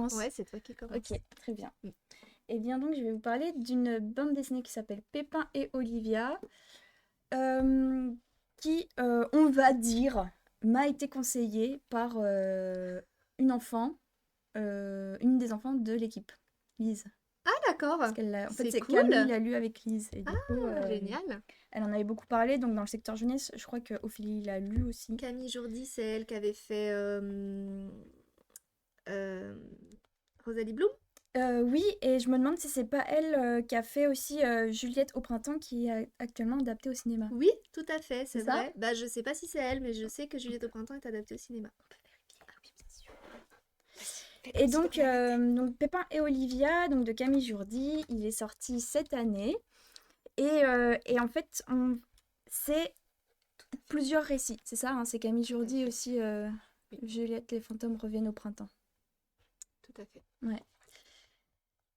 commence? Ouais, c'est toi qui commence. Ok, très bien. Et bien donc, je vais vous parler d'une bande dessinée qui s'appelle Pépin et Olivia, euh, qui, on va dire, m'a été conseillée par une enfant, une des enfants de l'équipe, Lise. Ah, d'accord. Parce qu'elle en fait, C'est c'est cool. Camille l'a lu avec Lise. Et du coup, Génial. elle en avait beaucoup parlé. Donc, dans le secteur jeunesse, je crois que Ophélie l'a lu aussi. Camille Jourdi, c'est elle qui avait fait euh, Rosalie Bloom. Oui, et je me demande si c'est pas elle qui a fait aussi Juliette au printemps, qui est actuellement adaptée au cinéma. Oui, tout à fait, C'est c'est ça? vrai. Bah, je sais pas si c'est elle, mais je sais que Juliette au printemps est adaptée au cinéma. Ah oui, bien sûr. Et donc Pépin et Olivia, donc de Camille Jourdi, il est sorti cette année. Et en fait, c'est plusieurs récits. C'est ça, hein, c'est Camille Jourdi aussi. Oui, Juliette, les fantômes reviennent au printemps. tout à fait. Ouais.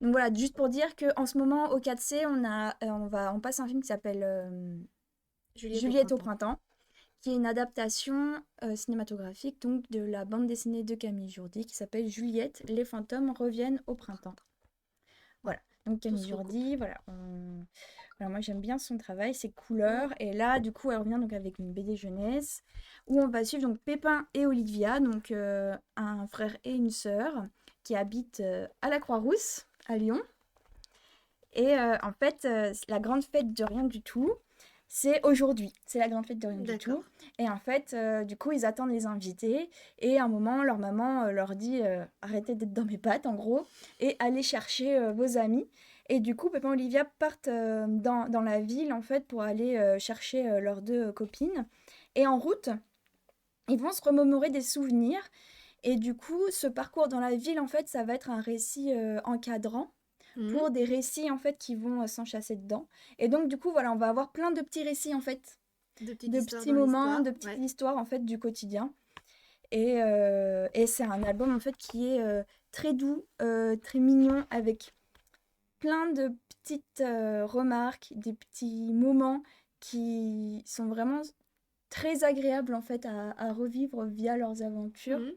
Donc voilà, juste pour dire qu'en ce moment, au 4C, on passe un film qui s'appelle Juliette au Juliette au printemps. printemps, qui est une adaptation cinématographique donc de la bande dessinée de Camille Jourdi qui s'appelle Juliette, les fantômes reviennent au printemps. Voilà, donc Tout Camille se recoupe. Jourdi, voilà, voilà, moi j'aime bien son travail, ses couleurs, et là du coup elle revient donc avec une BD jeunesse où on va suivre donc Pépin et Olivia, donc un frère et une sœur qui habitent à la Croix-Rousse, à Lyon. Et en fait, la grande fête de rien du tout, c'est aujourd'hui. C'est la grande fête de rien du D'accord. tout. Et en fait, du coup, ils attendent les invités. Et à un moment, leur maman leur dit arrêtez d'être dans mes pattes, en gros, et allez chercher vos amis. Et du coup, Pépin et Olivia partent dans la ville, en fait, pour aller chercher leurs deux copines. Et en route, ils vont se remémorer des souvenirs. Et du coup, ce parcours dans la ville, en fait, ça va être un récit encadrant Mhm. pour des récits en fait qui vont s'enchasser dedans. Et donc du coup voilà, on va avoir plein de petits récits en fait, De petites de histoires petits dans moments, l'histoire. de petites Ouais. histoires en fait du quotidien. Et c'est un album en fait qui est très doux, très mignon, avec plein de petites remarques, des petits moments qui sont vraiment très agréables en fait à revivre via leurs aventures. Mhm.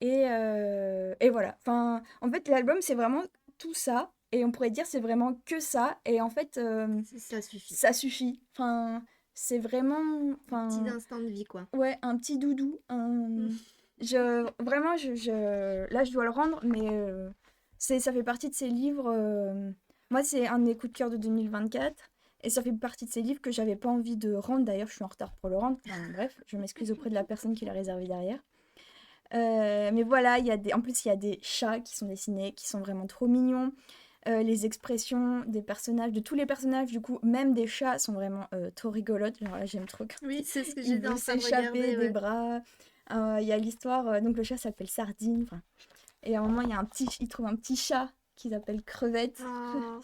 Et voilà. Enfin, en fait, l'album, c'est vraiment tout ça. Et on pourrait dire c'est vraiment que ça. Et en fait, Ça suffit. ça suffit. Enfin, c'est vraiment... Petit Enfin, instant de vie, quoi. ouais, un petit doudou. Mhm. Vraiment, là, je dois le rendre. Mais ça fait partie de ces livres... moi, c'est un de mes coups de cœur de 2024. Et ça fait partie de ces livres que j'avais pas envie de rendre. D'ailleurs, je suis en retard pour le rendre. Enfin, bref, je m'excuse auprès de la personne qui l'a réservé derrière. Mais voilà, en plus, il y a des chats qui sont dessinés, qui sont vraiment trop mignons. Les expressions des personnages, de tous les personnages, du coup, même des chats, sont vraiment trop rigolotes. Genre là, j'aime trop quand Oui, c'est ce que il j'étais veut en train de s'échapper regarder, des ouais. bras. Il y a l'histoire, donc le chat s'appelle Sardine. Enfin, et à un moment, il trouve un petit chat qui s'appelle Crevette. Oh.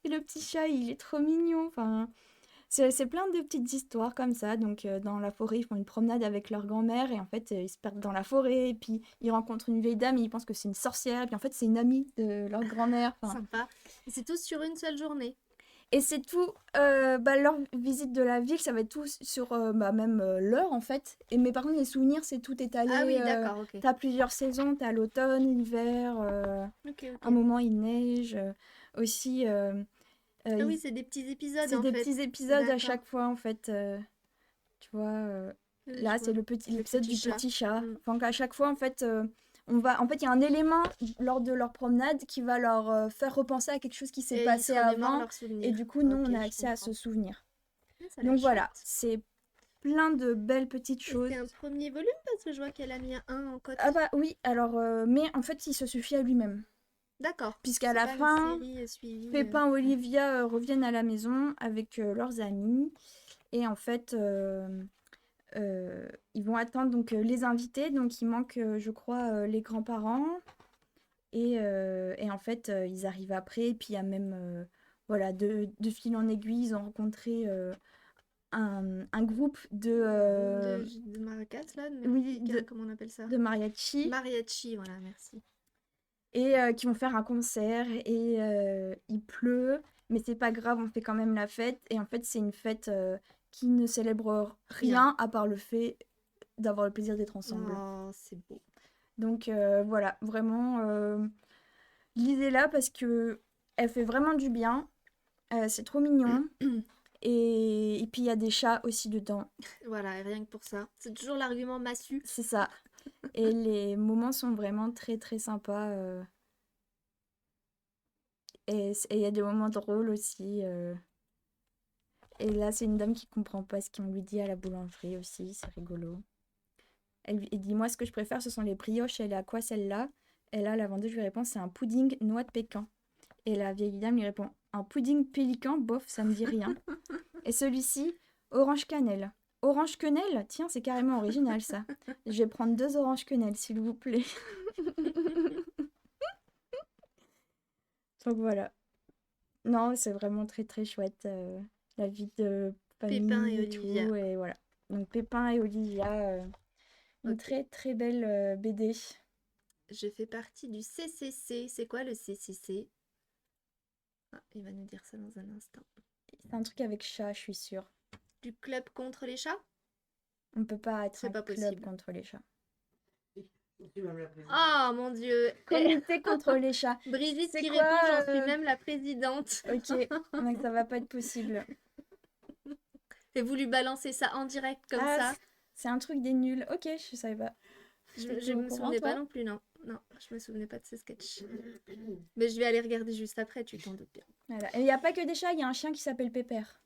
Et le petit chat, il est trop mignon. Enfin, c'est plein de petites histoires comme ça. Donc, dans la forêt, ils font une promenade avec leur grand-mère et en fait, ils se perdent dans la forêt. Et puis, ils rencontrent une vieille dame et ils pensent que c'est une sorcière. Et puis, en fait, c'est une amie de leur grand-mère. Enfin, Sympa. Et c'est tous sur une seule journée. et c'est tout. Leur visite de la ville, ça va être tout sur même l'heure en fait. Mais par contre, les souvenirs, c'est tout Ah étalé. oui, d'accord, ok. T'as plusieurs saisons. T'as l'automne, l'hiver. Ok, Un ok. moment, il neige. Aussi, Ah ils- oui, c'est des petits épisodes c'est en des petits fait. épisodes à D'accord. chaque fois en fait. Tu vois, Je là, c'est vois. Le l'épisode petit du chat. petit chat. Mm. Enfin, à chaque fois, en fait, en fait, il y a un élément lors de leur promenade qui va leur faire repenser à quelque chose qui s'est Et ils se passé remémorent avant. leurs Et souvenirs. du coup, nous, Ok, on a je accès à comprends. ce souvenir. Ça a l'air Donc voilà, chouette. c'est plein de belles petites Et c'est choses. un premier volume parce que je vois qu'elle a mis un 1 en Ah cote. bah oui, alors, mais en fait, il se suffit à lui-même. D'accord. Puisqu'à C'est la pas une fin, série suivie. Pépin et Ouais. Olivia reviennent à la maison avec leurs amis. Et en fait, ils vont attendre donc les invités. Donc il manque, je crois, les grands-parents. Et en fait, ils arrivent après. Et puis il y a même, voilà, de fil en aiguille, ils ont rencontré un groupe De maracas là, de oui, mexicain, comment on appelle ça? de mariachi. Mariachi, voilà, merci. Et qui vont faire un concert. Et il pleut. Mais c'est pas grave, on fait quand même la fête. Et en fait, c'est une fête qui ne célèbre Rien. rien à part le fait d'avoir le plaisir d'être ensemble. Oh, c'est beau. Donc voilà, vraiment. lisez-la parce que elle fait vraiment du bien. C'est trop mignon. Et puis il y a des chats aussi dedans. Voilà, et rien que pour ça. C'est toujours l'argument massu. C'est ça. Et les moments sont vraiment très très sympas. Et il y a des moments drôles aussi. Et là, c'est une dame qui comprend pas ce qu'on lui dit à la boulangerie aussi. C'est rigolo. Elle dit, moi, ce que je préfère, ce sont les brioches. Elle est à quoi celle-là? Et là, la vendeuse lui répond, c'est un pudding noix de pécan. Et la vieille dame lui répond, un pudding pélican, bof, ça me dit rien. Et celui-ci, orange cannelle. Orange quenelle? Tiens, c'est carrément original ça. Je vais prendre 2 oranges quenelles, s'il vous plaît. Donc voilà. Non, c'est vraiment très très chouette. La vie de Pépin famille et et tout. Olivia. Et voilà. Donc Pépin et Olivia, une Ok. très très belle BD. Je fais partie du CCC. C'est quoi le CCC? Ah, il va nous dire ça dans un instant. C'est un truc avec chat, je suis sûre. Du club contre les chats? On peut pas être C'est un pas club possible. contre les chats. Oh mon Dieu! Comité contre les chats. Brigitte C'est qui quoi, répond, j'en suis même la présidente. Ok, donc ça va pas être possible. J'ai voulu balancer ça en direct comme Ah, ça. c'est un truc des nuls. Ok, je savais pas. Je T'étais au me courant, souvenais pas toi non plus, non. Non, je me souvenais pas de ce sketch. Mais je vais aller regarder juste après, tu t'en doutes bien. Voilà. Et il n'y a pas que des chats, il y a un chien qui s'appelle Pépère.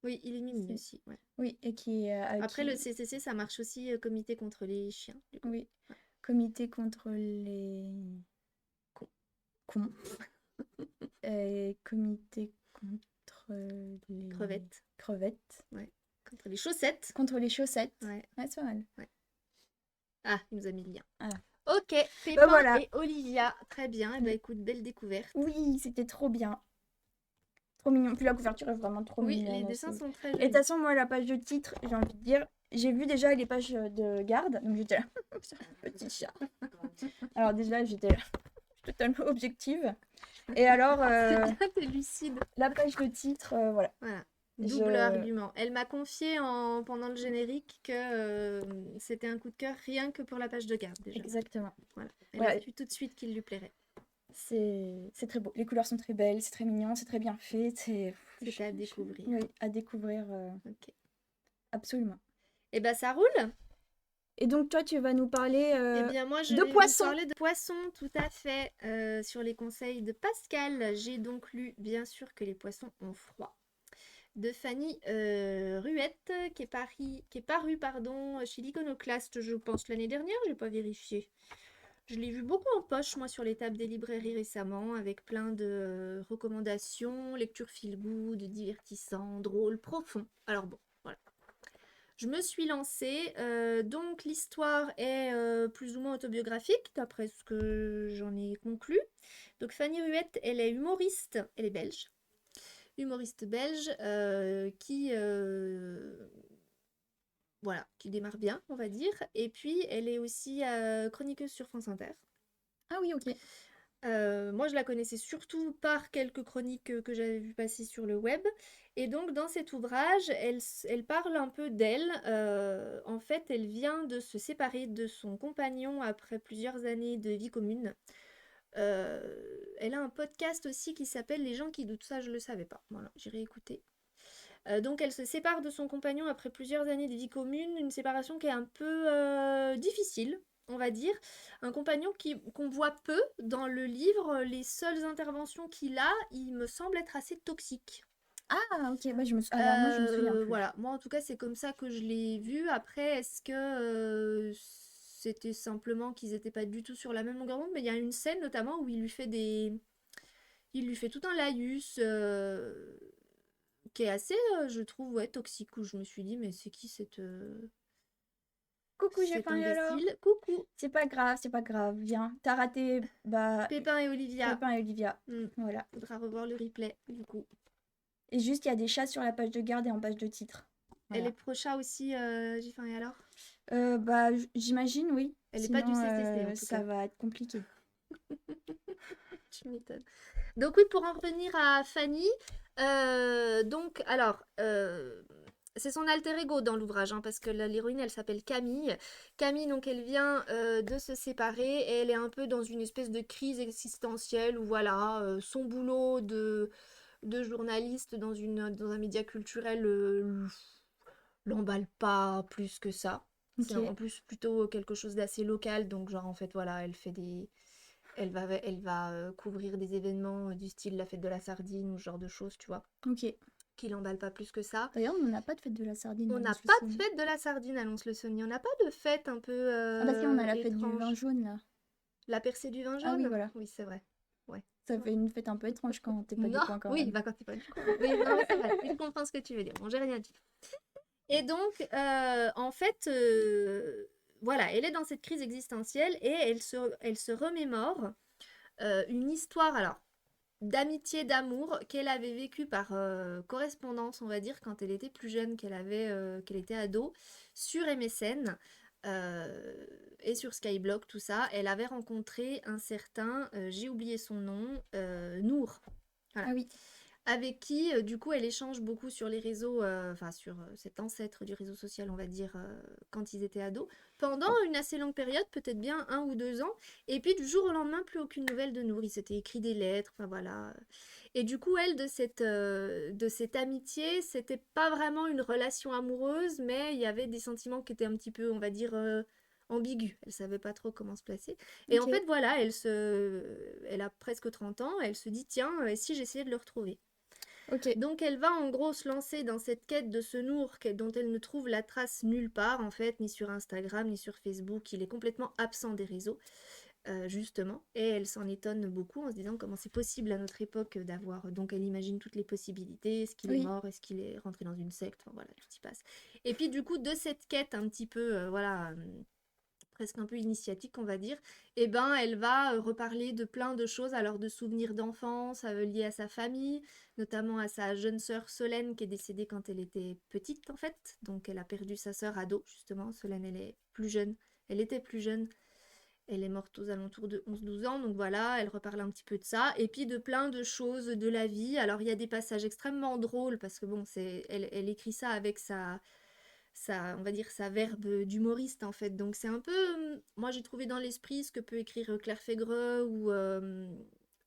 Oui, il est mignon C'est- aussi. Ouais. Oui, et qui... Après, qui- le CCC, ça marche aussi comité contre les chiens. Du coup. Oui, comité contre les... Cons. Et comité contre les... Crevettes. Crevettes. Contre les chaussettes. Contre les chaussettes. Ouais. Ouais, c'est pas mal. Ah, il nous a mis le lien. Ah. Ok, Pépin voilà. et Olivia. Très bien. Et bah écoute, belle découverte. Oui, c'était trop bien. Trop mignon. Puis la couverture est vraiment trop Oui, mignonne les dessins aussi. sont très Et de jolis. toute façon, moi, la page de titre, j'ai envie de dire, j'ai vu déjà les pages de garde, donc j'étais là, petit chat. Alors déjà, j'étais là, totalement objective. Et alors, C'est bien, t'es lucide. la page de titre, voilà. Voilà. Je- Double argument. Elle m'a confié pendant le générique que c'était un coup de cœur rien que pour la page de garde déjà. Exactement. Voilà. Elle Voilà. a su tout de suite qu'il lui plairait. C'est très beau. Les couleurs sont très belles, c'est très mignon, c'est très bien fait. C'était à découvrir. Oui, à découvrir, Ok. absolument. Et bah ça roule. Et donc, toi, tu vas nous parler Eh bien moi je de vais vous poissons. parler de poissons, tout à fait, sur les conseils de Pascal. J'ai donc lu bien sûr que les poissons ont froid de Fanny Ruette qui est paru chez l'Iconoclaste, je pense, l'année dernière, j'ai pas vérifié. Je l'ai vu beaucoup en poche, moi, sur les tables des librairies récemment, avec plein de recommandations, lecture feel-good, divertissant, drôle, profond. Alors bon, voilà. Je me suis lancée. Donc l'histoire est plus ou moins autobiographique, d'après ce que j'en ai conclu. Donc Fanny Ruette, elle est humoriste, elle est belge. Humoriste belge voilà, qui démarre bien, on va dire. Et puis, elle est aussi chroniqueuse sur France Inter. Ah oui, ok. Moi, je la connaissais surtout par quelques chroniques que j'avais vu passer sur le web. Et donc, dans cet ouvrage, elle parle un peu d'elle. En fait, elle vient de se séparer de son compagnon après plusieurs années de vie commune. Elle a un podcast aussi qui s'appelle Les gens qui doutent. Ça, je le savais pas. Voilà, j'irai écouter. Donc elle se sépare de son compagnon après plusieurs années de vie commune, une séparation qui est un peu difficile, on va dire. Un compagnon qu'on voit peu dans le livre, les seules interventions qu'il a, il me semble être assez toxique. Ah, ok. Bah, alors, moi, je me souviens plus. Voilà, moi en tout cas c'est comme ça que je l'ai vu. Après, est-ce que c'était simplement qu'ils n'étaient pas du tout sur la même longueur d'onde? Mais il y a une scène notamment où il lui fait tout un laïus qui est assez, je trouve, ouais, toxique, où je me suis dit, mais c'est qui Coucou, j'ai cet faim et alors? imbécile? Coucou, C'est pas grave. Viens. T'as raté Pépin et Olivia. Pépin et Olivia. Hmm, Voilà. faudra revoir le replay, du coup. Et juste, il y a des chats sur la page de garde et en page de titre. Elle Voilà. est pro chat aussi, j'ai faim et alors? Bah, j'imagine, oui. Elle est pas du Sinon, CCC, en tout ça cas. va être compliqué. Tu m'étonnes. Donc oui, pour en revenir à Fanny, donc alors c'est son alter ego dans l'ouvrage, hein, parce que l'héroïne, elle s'appelle Camille. Camille, donc, elle vient de se séparer et elle est un peu dans une espèce de crise existentielle où, voilà, son boulot de journaliste dans un média culturel l'emballe pas plus que ça. C'est en Ok. plus plutôt quelque chose d'assez local, donc, genre, en fait, voilà, elle va couvrir des événements du style la fête de la sardine ou ce genre de choses, tu vois, Ok. qui l'emballent pas plus que ça. D'ailleurs, on n'a pas de fête de la sardine On à n'a pas de Lons-le-Saunier. fête de la sardine à Lons-le-Saunier. On n'a pas de fête un peu Ah bah si, on a la fête du vin étrange. jaune là. La percée du vin Ah oui, jaune? voilà. Oui, c'est vrai. Ouais. Ça fait une fête un peu étrange quand t'es pas du Non, coin quand oui, même. bah quand t'es pas du coup. Oui, non, mais c'est vrai. Je comprends ce que tu veux dire. Bon, j'ai rien dit. Et donc, en fait, voilà, elle est dans cette crise existentielle et elle se remémore une histoire, alors, d'amitié, d'amour qu'elle avait vécue par correspondance, on va dire, quand elle était plus jeune, qu'elle était ado, sur MSN et sur Skyblock, tout ça. Elle avait rencontré un certain, j'ai oublié son nom, Nour. Voilà. Ah oui. Avec qui, du coup, elle échange beaucoup sur les réseaux, enfin sur cet ancêtre du réseau social, on va dire, quand ils étaient ados, pendant une assez longue période, peut-être bien 1 ou 2 ans. Et puis du jour au lendemain, plus aucune nouvelle de Nour. Il s'était écrit des lettres, enfin voilà. Et du coup, elle, de cette amitié, c'était pas vraiment une relation amoureuse, mais il y avait des sentiments qui étaient un petit peu, on va dire, ambigus. Elle savait pas trop comment se placer. Et en Ok. fait, voilà, elle a presque 30 ans, elle se dit, tiens, et si j'essayais de le retrouver? Ok. Donc elle va en gros se lancer dans cette quête de ce Nour dont elle ne trouve la trace nulle part en fait, ni sur Instagram, ni sur Facebook. Il est complètement absent des réseaux, justement. Et elle s'en étonne beaucoup en se disant comment c'est possible à notre époque d'avoir... Donc elle imagine toutes les possibilités. Est-ce qu'il est Oui. mort? Est-ce qu'il est rentré dans une secte? Enfin voilà, tout y passe. Et puis du coup, de cette quête un petit peu, voilà... presque un peu initiatique, on va dire, et ben elle va reparler de plein de choses, alors de souvenirs d'enfance liés à sa famille, notamment à sa jeune sœur Solène qui est décédée quand elle était petite en fait, donc elle a perdu sa sœur ado justement. Solène, elle est plus jeune, elle était plus jeune, elle est morte aux alentours de 11 12 ans, donc voilà, elle reparle un petit peu de ça, et puis de plein de choses de la vie. Alors il y a des passages extrêmement drôles, parce que bon, elle écrit ça avec on va dire, sa verbe d'humoriste en fait. Donc c'est un peu, moi j'ai trouvé dans l'esprit ce que peut écrire Claire Fégreux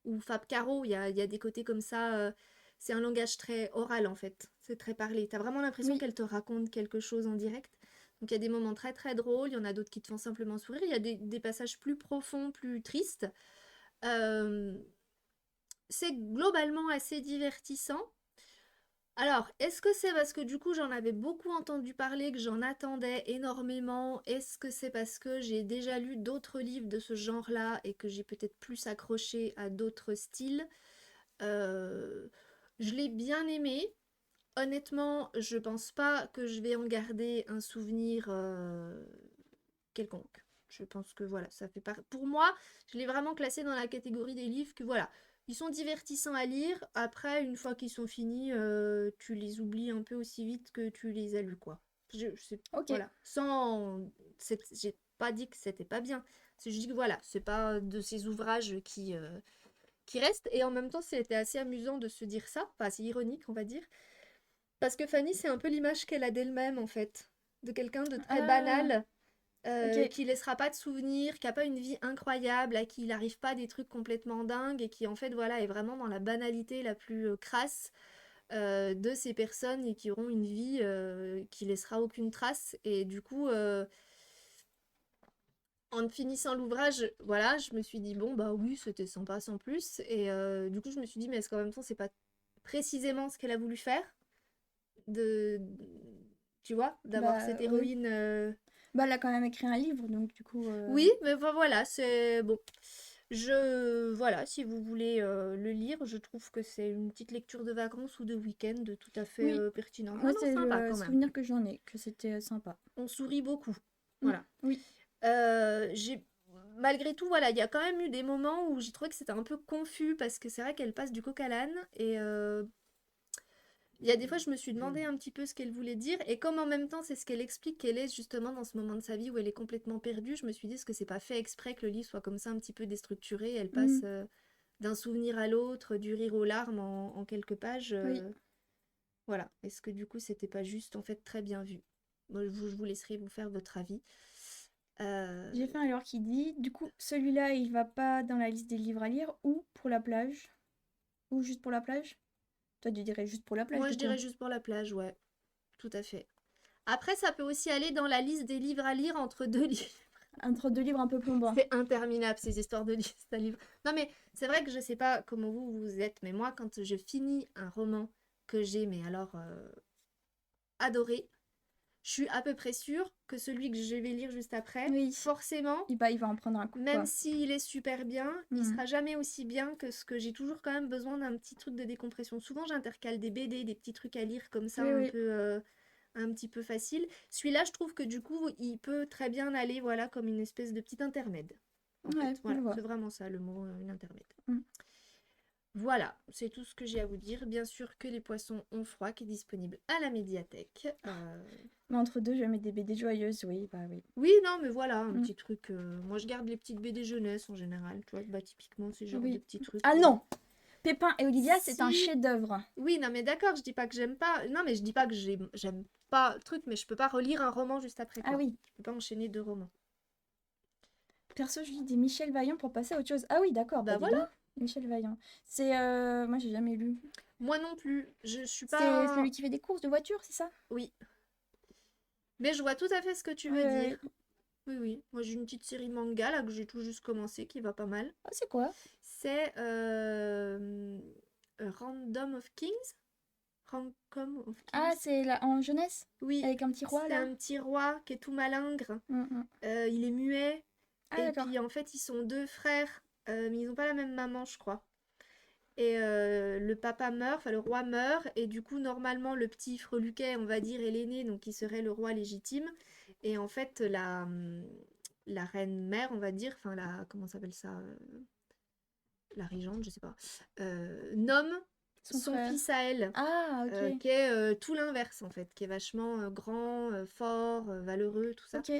ou Fab Caro. Il y a des côtés comme ça. C'est un langage très oral en fait. C'est très parlé. T'as vraiment l'impression Oui. qu'elle te raconte quelque chose en direct. Donc il y a des moments très très drôles. Il y en a d'autres qui te font simplement sourire. Il y a des passages plus profonds, plus tristes. Euh, c'est globalement assez divertissant. Alors, est-ce que c'est parce que du coup j'en avais beaucoup entendu parler, que j'en attendais énormément? Est-ce que c'est parce que j'ai déjà lu d'autres livres de ce genre-là et que j'ai peut-être plus accroché à d'autres styles? Euh, je l'ai bien aimé. Honnêtement, je pense pas que je vais en garder un souvenir quelconque. Je pense que voilà, ça fait part. Pour moi, je l'ai vraiment classé dans la catégorie des livres que voilà, ils sont divertissants à lire. Après, une fois qu'ils sont finis, tu les oublies un peu aussi vite que tu les as lus, quoi. Ok. Voilà, j'ai pas dit que c'était pas bien. C'est juste que voilà, c'est pas de ces ouvrages qui restent. Et en même temps, c'était assez amusant de se dire ça. Enfin, c'est ironique, on va dire. Parce que Fanny, c'est un peu l'image qu'elle a d'elle-même, en fait. De quelqu'un de très Ah. banal, Ok. qui laissera pas de souvenirs, qui a pas une vie incroyable, à qui il arrive pas des trucs complètement dingues et qui en fait voilà est vraiment dans la banalité la plus crasse de ces personnes et qui auront une vie qui laissera aucune trace. Et du coup, en finissant l'ouvrage, voilà, je me suis dit bon bah oui c'était sympa sans plus. Et du coup je me suis dit mais est-ce qu'en même temps c'est pas précisément ce qu'elle a voulu faire de tu vois, d'avoir cette Bah oui. héroïne. Bah elle a quand même écrit un livre, donc du coup. Oui, mais enfin, voilà, c'est bon. Voilà, si vous voulez le lire, je trouve que c'est une petite lecture de vacances ou de week-end tout à fait Oui. pertinent. Non, Moi, non, c'est sympa le quand même. souvenir que j'en ai, que c'était sympa. On sourit beaucoup. Mm. Voilà. Oui. J'ai malgré tout, voilà, il y a quand même eu des moments où j'ai trouvé que c'était un peu confus parce que c'est vrai qu'elle passe du coq à l'âne et il y a des fois, je me suis demandé un petit peu ce qu'elle voulait dire, et comme en même temps, c'est ce qu'elle explique qu'elle est justement dans ce moment de sa vie où elle est complètement perdue, je me suis dit, est-ce que c'est pas fait exprès que le livre soit comme ça un petit peu déstructuré? Elle passe Mm. d'un souvenir à l'autre, du rire aux larmes en quelques pages. Oui. Voilà. Est-ce que du coup, c'était pas juste en fait très bien vu? Moi, je vous laisserai vous faire votre avis. J'ai fait un leurre qui dit, du coup, celui-là, il va pas dans la liste des livres à lire ou pour la plage. Ou juste pour la plage. Toi, tu dirais juste pour la plage, Moi, du je coup. dirais juste pour la plage, ouais. Tout à fait. Après, ça peut aussi aller dans la liste des livres à lire entre deux livres. Entre deux livres un peu plombants. C'est interminable ces histoires de liste à livres. Non mais c'est vrai que je sais pas comment vous êtes, mais moi quand je finis un roman que j'ai mais alors adoré, je suis à peu près sûre que celui que je vais lire juste après, Oui. forcément, Il va en prendre un coup, même quoi. s'il est super bien, il Mhm. sera jamais aussi bien que ce que j'ai toujours quand même besoin d'un petit truc de décompression. Souvent j'intercale des BD, des petits trucs à lire comme ça Oui, oui. un petit peu facile. Celui-là, je trouve que du coup, il peut très bien aller voilà comme une espèce de petit intermède. En Ouais, fait, voilà, je vois. c'est vraiment ça le mot, une intermède. Mm. Voilà, c'est tout ce que j'ai à vous dire. Bien sûr que Les Poissons ont froid, qui est disponible à la médiathèque. Mais entre deux, je vais mettre des BD joyeuses, oui, bah oui. Oui, non, mais voilà, un Mm. petit truc. Moi, je garde les petites BD jeunesse en général. Tu vois, bah, typiquement, c'est genre de Oui. petits trucs. Ah non! Pépin et Olivia, c'est un Si. chef-d'œuvre. Oui, non, mais d'accord, je dis pas que j'aime pas. Non, mais je dis pas que j'aime pas le truc, mais je peux pas relire un roman juste après, Ah quoi. oui. Je peux pas enchaîner deux romans. Perso, je lis des Michel Vaillant pour passer à autre chose. Ah oui, d'accord, Bah bah dis voilà. donc. Michel Vaillant. C'est... Moi, j'ai jamais lu. Moi non plus. Je suis C'est pas. celui qui fait des courses de voiture, c'est ça? Oui. Mais je vois tout à fait ce que tu veux dire. Ouais. Oui, oui. Moi, j'ai une petite série manga là que j'ai tout juste commencé qui va pas mal. Ah, c'est quoi? C'est Random of Kings. Rancom of Ah, Kings. c'est là, en jeunesse? Oui. Avec un petit roi, C'est là? un petit roi qui est tout malingre. Mm. Il est muet. Ah, Et d'accord. puis en fait, ils sont deux frères. Mais ils n'ont pas la même maman, je crois. Et le papa meurt, enfin le roi meurt, et du coup, normalement, le petit freluquet, on va dire, est l'aîné, donc il serait le roi légitime. Et en fait, la reine mère, on va dire, enfin la, comment ça s'appelle ça, la régente, je sais pas, nomme Son son frère. fils à elle, Ah, ok. qui est tout l'inverse en fait, qui est vachement grand, fort, valeureux, tout ça. Ok.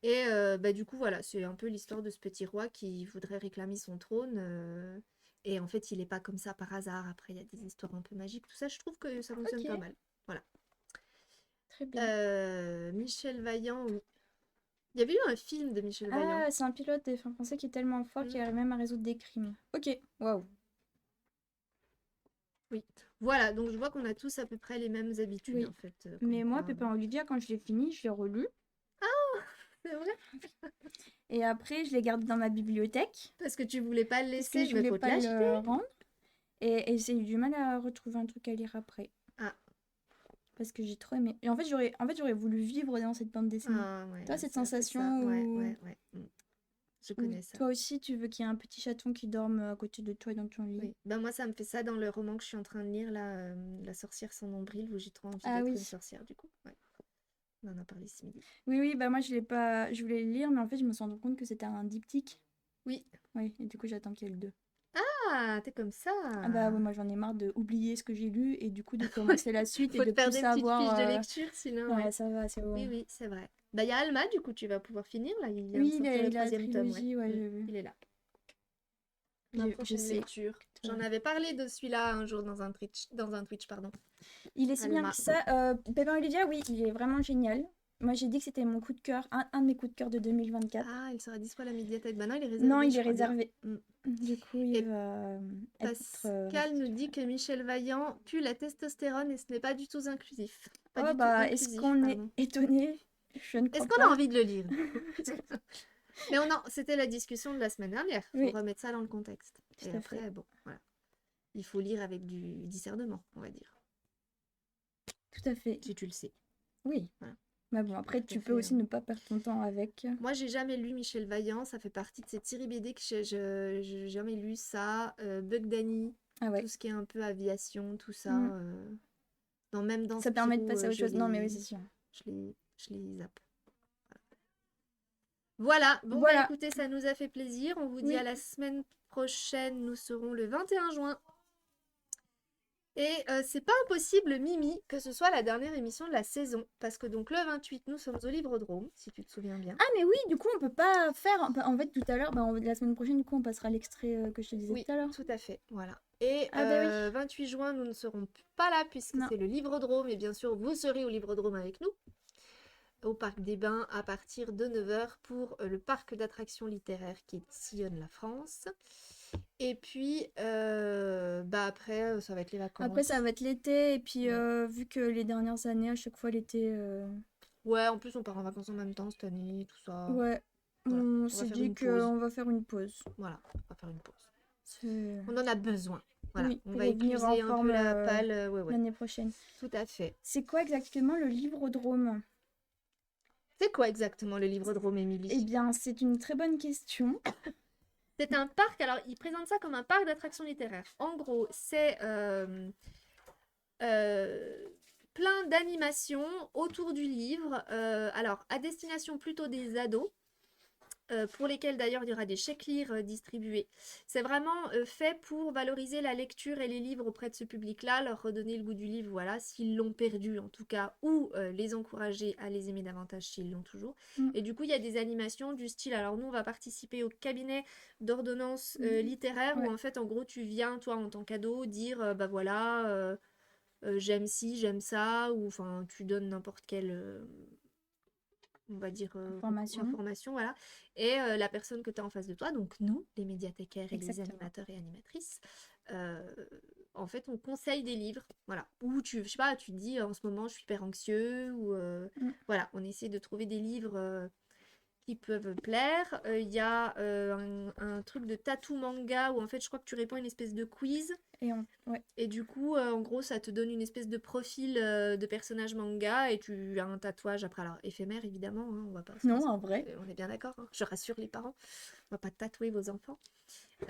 Et bah, du coup, voilà, c'est un peu l'histoire de ce petit roi qui voudrait réclamer son trône. Et en fait, il n'est pas comme ça par hasard. Après, il y a des histoires un peu magiques. Tout ça, je trouve que ça fonctionne pas Ok. mal. Voilà. Très bien. Michel Vaillant, oui. Il y avait eu un film de Michel Vaillant. Ah, c'est un pilote des fins français qui est tellement fort qu'il Mm, arrive même à résoudre des crimes. Ok. Waouh. oui. Voilà, donc je vois qu'on a tous à peu près les mêmes habitudes, Oui. en fait. Comme Mais moi, quoi. Pépin Olivia, quand je l'ai fini, je l'ai relu. C'est vrai? Et après, je l'ai gardé dans ma bibliothèque. Parce que tu voulais pas le Parce que laisser, je mais voulais faut te pas l'acheter. le rendre. Et j'ai eu du mal à retrouver un truc à lire après. Ah, Parce que j'ai trop aimé. Et en fait, j'aurais voulu vivre dans cette bande dessinée. ah ouais, Toi, ouais, cette c'est un peu ça. sensation Ouais, où... ouais, ouais. Je où connais ça. toi aussi, tu veux qu'il y ait un petit chaton qui dorme à côté de toi dans ton lit. Oui, ben moi ça me fait ça dans le roman que je suis en train de lire là, La sorcière sans nombril, où j'ai trop envie Ah d'être oui. une sorcière du coup. Ouais. On en a parlé ce midi. Oui, oui, bah moi, je l'ai pas... Je voulais le lire, mais en fait, je me suis rendu compte que c'était un diptyque. Oui. Oui, et du coup, j'attends qu'il y ait le 2. Ah, t'es comme ça. Ah bah ouais, moi, j'en ai marre de oublier ce que j'ai lu et du coup, de commencer la suite et Faut de te faire plus des petites fiches de savoir... lecture sinon, Ouais, ouais. ça va, c'est Oui, bon. oui, c'est vrai. Bah il y a Alma du coup, tu vas pouvoir finir là, il vient de Oui, il sortir a, le il a la troisième tome, ouais. trilogie, ouais, j'ai vu. Il est là. Ma Je prochaine sais. lecture. J'en avais parlé de celui-là un jour dans un Twitch, pardon. Il est si bien Alma. que ça. Pépin Olivia, oui, il est vraiment génial. Moi, j'ai dit que c'était mon coup de cœur, un de mes coups de cœur de 2024. Ah, il sera dispo à la médiathèque. Bah non, il est réservé, Non, il je est crois bien. réservé. Mm. Du coup, il Et va être... Pascal nous dit que Michel Vaillant pue la testostérone et ce n'est pas du tout inclusif. Pas Oh du tout bah, est-ce inclusif, qu'on est pardon. étonné? Je ne Est-ce crois qu'on a pas. envie de le lire du coup? Mais c'était la discussion de la semaine dernière. Il faut Oui, remettre ça dans le contexte. tout Et à fait. après, bon, voilà. Il faut lire avec du discernement, on va dire. Tout à fait. Si tu le sais. Oui. Voilà. Mais bon, après, Tout à tu peux fait, aussi ne pas perdre ton temps avec. Moi, j'ai jamais lu Michel Vaillant. Ça fait partie de cette série BD que j'ai jamais lu ça. Bug Danny, Ah ouais. tout ce qui est un peu aviation, tout ça. Mm. Même dans Ça permet de Spirou, passer à autre chose. Non, mais oui, c'est sûr. je les zappe. Voilà, bon bah Voilà. écoutez, ça nous a fait plaisir. On vous dit Oui. à la semaine prochaine. Nous serons le 21 juin. Et c'est pas impossible, Mimi, que ce soit la dernière émission de la saison. Parce que donc le 28, nous sommes au Livrodrome, si tu te souviens bien. Ah, mais oui, du coup, on peut pas faire. En fait, tout à l'heure, la semaine prochaine, du coup, on passera l'extrait que je te disais Oui, tout à l'heure. tout à fait, voilà. Et Ah, bah oui. 28 juin, nous ne serons pas là puisque Non. c'est le Livrodrome. Et bien sûr, vous serez au Livrodrome avec nous, au Parc des Bains, à partir de 9h pour le parc d'attractions littéraires qui sillonne la France. Et puis, après, ça va être les vacances. Après, ça va être l'été, et puis vu que les dernières années, à chaque fois, l'été. Ouais, en plus, on part en vacances en même temps cette année, tout ça. Ouais, Voilà, on on va s'est faire dit une pause. qu'on va faire une pause. Voilà, on va faire une pause. C'est- On en a besoin. Voilà, Oui, on pour va revenir en épuiser un peu forme la palle. Ouais, ouais, l'année prochaine. tout à fait. C'est quoi exactement le Livrodrome? C'est quoi exactement le Livrodrome, Eh Émilie? bien, c'est une très bonne question. C'est un parc, alors il présente ça comme un parc d'attractions littéraires. En gros, c'est euh, plein d'animations autour du livre, alors à destination plutôt des ados. Pour lesquels d'ailleurs il y aura des chèques-lire distribués. C'est vraiment fait pour valoriser la lecture et les livres auprès de ce public-là, leur redonner le goût du livre, voilà, s'ils l'ont perdu en tout cas, ou les encourager à les aimer davantage s'ils l'ont toujours. Mm. Et du coup, il y a des animations du style, alors nous on va participer au cabinet d'ordonnance littéraire où Ouais. en fait en gros tu viens toi en tant qu'ado dire bah voilà, j'aime ci, j'aime ça, ou enfin tu donnes n'importe quel on va dire, Information. information, voilà. Et la personne que tu as en face de toi, donc nous, les médiathécaires et les Exactement. animateurs et animatrices, euh, en fait, on conseille des livres, voilà. Ou tu, je sais pas, tu te dis en ce moment je suis hyper anxieux, ou Mm. voilà, on essaie de trouver des livres qui peuvent plaire. Il y a un truc de tatou manga où en fait je crois que tu réponds à une espèce de quiz. Ouais. Et du coup, en gros, ça te donne une espèce de profil de personnage manga et tu as un tatouage après. Alors, éphémère, évidemment, hein, on va pas. Non, en vrai. On est bien d'accord, hein, je rassure les parents, on va pas tatouer vos enfants.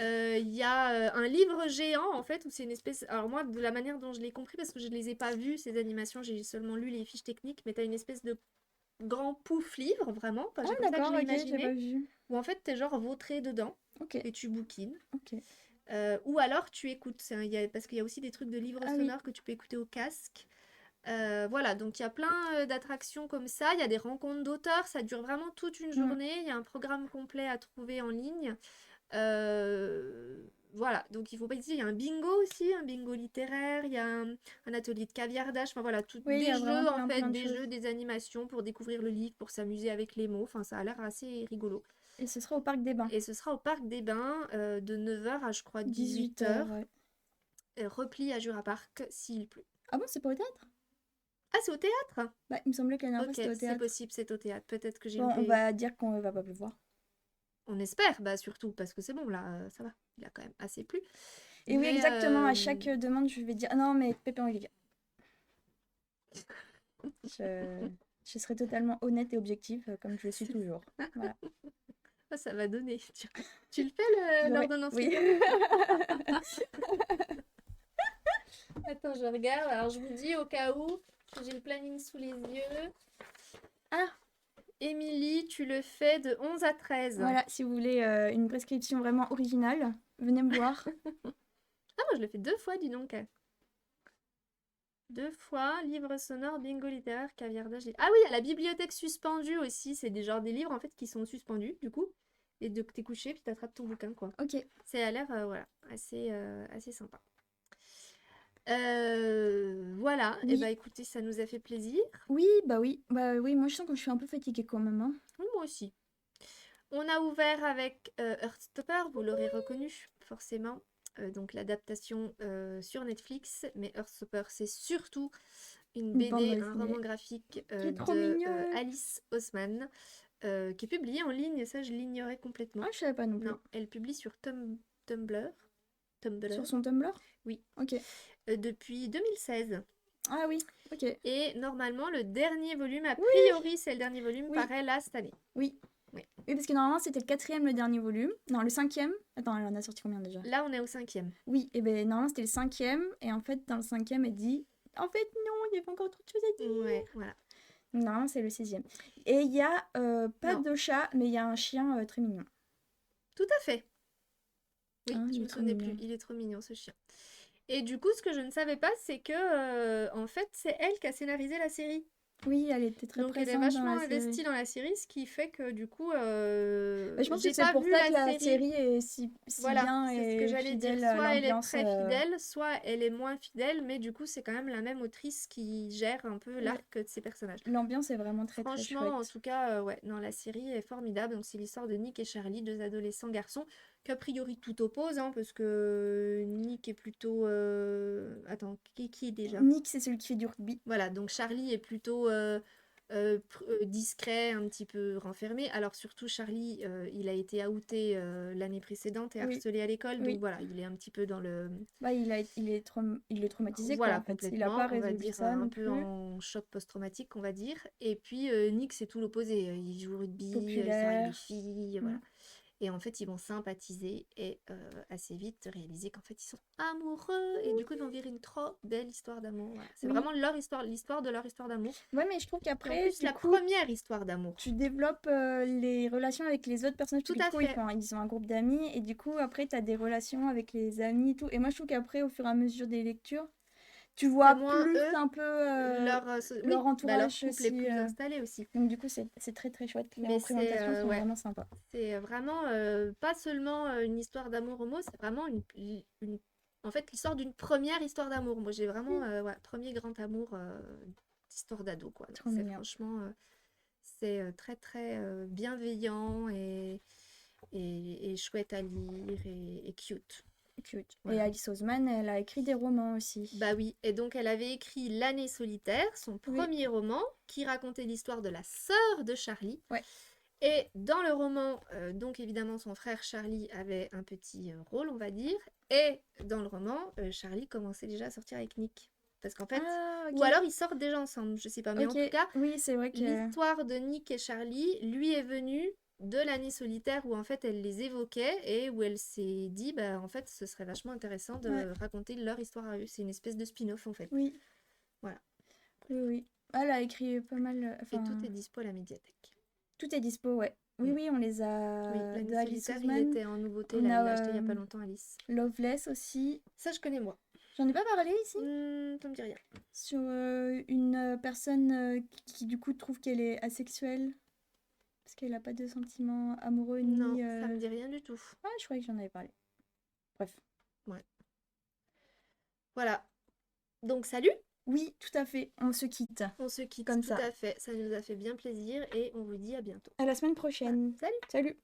Il y a un livre géant, en fait, où c'est une espèce. Alors, moi, de la manière dont je l'ai compris, parce que je ne les ai pas vues, ces animations, j'ai seulement lu les fiches techniques, mais tu as une espèce de grand pouf livre, vraiment. Enfin, Ah, j'ai comme ça que je d'accord, l'ai ok, j'ai pas imaginé, vu. où en fait, t'es genre vautré dedans Ok, et tu bouquines. ok. Ou alors tu écoutes, parce qu'il y a aussi des trucs de livres Ah oui. sonores que tu peux écouter au casque. Voilà, donc il y a plein d'attractions comme ça. Il y a des rencontres d'auteurs, ça dure vraiment toute une Mm. journée. Il y a un programme complet à trouver en ligne. Voilà, donc il faut pas hésiter. Il y a un bingo aussi, un bingo littéraire. Il y a un atelier de caviardage. Enfin voilà, Oui, il y des a vraiment jeux en plein, fait, plein de des choses. jeux, des animations pour découvrir le livre, pour s'amuser avec les mots. Enfin, ça a l'air assez rigolo. Et ce sera au Parc des Bains. Et ce sera au Parc des Bains de 9h à je crois 18h, 18h. ouais. Repli à Jura Park s'il pleut. Ah bon, c'est pas au théâtre? Ah, c'est au théâtre? Bah, il me semblait que la dernière fois Ok, c'était au c'est théâtre. possible, c'est au théâtre. Peut-être que j'ai Bon, on loupé. va dire qu'on va pas pleuvoir. On espère, bah surtout parce que c'est bon là, ça va. Il a quand même assez plu. Et oui, Mais exactement, à chaque demande, je vais dire ah non, mais Pépé en Giga. Je... je serai totalement honnête et objective, comme je le suis toujours. Voilà. ah, ça va donner. Tu le fais l'ordonnance Oui. littéraire? Attends, je regarde. Alors je vous dis au cas où que j'ai le planning sous les yeux. Ah, Émilie, tu le fais de 11 à 13. Voilà, si vous voulez une prescription vraiment originale, venez me voir. Ah, moi je le fais 2 fois, dis donc. 2 fois, livre sonore, bingo littéraire, caviardage. Ah oui, il y a la bibliothèque suspendue aussi. C'est des genres des livres en fait qui sont suspendus du coup. Et donc t'es couché puis t'attrapes ton bouquin quoi. Ok. C'est à l'air voilà, assez sympa. Voilà, et Oui. bah écoutez, ça nous a fait plaisir. Oui, bah oui. Bah oui, moi je sens que je suis un peu fatiguée quand même. Hein. Oui, moi aussi. On a ouvert avec Heartstopper, vous l'aurez reconnu forcément. Donc l'adaptation sur Netflix. Mais Heartstopper, c'est surtout une Une bande BD, un dessinée. roman graphique Qui est trop de mignon. Alice Oseman, qui est publié en ligne. Ça, je l'ignorais complètement. Ah, je savais pas non plus. Non, elle publie sur Tumblr. Sur son Tumblr? Oui. Ok. Depuis 2016. Ah oui, ok. Et normalement, le dernier volume, a Oui. priori, c'est le dernier volume, Oui. paraît là cette année. Oui. Oui. Oui, parce que normalement c'était le 4e, le dernier volume. Non, le 5e. Attends, elle en a sorti combien déjà? Là, on est au 5e. Oui, et ben normalement c'était le 5e. Et en fait, dans le 5e, elle dit en fait, non, il y avait encore trop de choses à dire. Ouais, voilà. Donc, normalement, c'est le 6e. Et il y a pas Non. de chat, mais il y a un chien très mignon. Tout à fait. Oui, Hein, je il me est trop souvenais mignon. plus. Il est trop mignon, ce chien. Et du coup, ce que je ne savais pas, c'est que en fait, c'est elle qui a scénarisé la série. Oui, elle était très Donc elle est présente dans vachement la série. investie dans la série, ce qui fait que du coup, Bah, je pense que j'ai c'est pas pour vu ça que la la série. série est si Voilà, bien c'est ce que et j'allais dire. fidèle à Soit elle est l'ambiance. très fidèle, soit elle est moins fidèle, mais du coup, c'est quand même la même autrice qui gère un peu Ouais. l'arc de ses personnages. L'ambiance est vraiment très très Franchement, en chouette. tout cas, ouais, non, la série est formidable. Donc, c'est l'histoire de Nick et Charlie, deux adolescents garçons, qu'a priori tout oppose, hein, parce que Nick est plutôt. Attends, qui est déjà? Nick, c'est celui qui fait du rugby. Voilà, donc Charlie est plutôt discret, un petit peu renfermé. Alors surtout Charlie, il a été outé l'année précédente et Oui, harcelé à l'école, donc oui. voilà, il est un petit peu dans le... Bah, il est traumatisé, quoi, Voilà, en fait. Il n'a pas complètement, on va résolu dire ça un non peu plus. en choc post-traumatique, on va dire. Et puis Nick, c'est tout l'opposé. Il joue au rugby, il sort avec des Populaire. filles, Mm. voilà. Et en fait, ils vont sympathiser et assez vite réaliser qu'en fait, ils sont amoureux. Et du coup, ils vont vivre une trop belle histoire d'amour. Voilà. C'est Oui. vraiment leur histoire, l'histoire de leur histoire d'amour. Ouais, mais je trouve Et en qu'après, plus, du la coup, première histoire d'amour. tu développes les relations avec les autres personnages, Tout parce que du à coup, fait. ils ont un groupe d'amis, et du coup, après, tu as des relations avec les amis et tout. Et moi, je trouve qu'après, au fur et à mesure des lectures, tu C'est vois moins plus eux, un peu oui, leur bah leur entourage couple est aussi. plus installé aussi. Donc, du coup, c'est très très chouette. Les Mais c'est représentations sont ouais, vraiment sympas. c'est vraiment pas seulement une histoire d'amour homo, c'est vraiment en fait l'histoire d'une première histoire d'amour. Moi, j'ai vraiment ouais, premier grand amour d'histoire d'ado quoi. Donc Trop c'est mignon. franchement c'est très très bienveillant et chouette à lire et cute. Cute. Et Voilà. Alice Oseman, elle a écrit des romans aussi. Bah oui, et donc elle avait écrit L'année solitaire, son Oui, premier roman, qui racontait l'histoire de la sœur de Charlie. ouais. Et dans le roman, donc évidemment son frère Charlie avait un petit rôle, on va dire. Et dans le roman, Charlie commençait déjà à sortir avec Nick. Parce qu'en fait, Ah, ou ok. alors ils sortent déjà ensemble, je sais pas. Mais en Ok, tout cas, oui, c'est vrai que... l'histoire de Nick et Charlie lui est venue de l'année solitaire où en fait elle les évoquait et où elle s'est dit bah en fait ce serait vachement intéressant Ouais, de raconter leur histoire à eux. C'est une espèce de spin-off en fait. oui, Voilà. oui, oui. Elle a écrit pas mal... Et tout Enfin, est dispo à la médiathèque. tout est dispo, ouais. Oui, Mm. oui, on les Oui, a... De l'année Alice solitaire, il Oseman. était en nouveauté On là, il l'a a acheté il y a pas longtemps Alice. Loveless aussi. Ça je connais moi. J'en ai pas parlé ici. Ça me dit rien. Sur une personne qui, du coup, trouve qu'elle est asexuelle. Parce qu'elle a pas de sentiments amoureux Non, ni... ça me dit rien du tout. Ah, je croyais que j'en avais parlé. Bref. Ouais. Voilà. Donc salut, Oui, tout à fait. On se quitte. on se quitte Comme tout ça. à fait. Ça nous a fait bien plaisir et on vous dit à bientôt. À la semaine prochaine. Salut! Salut.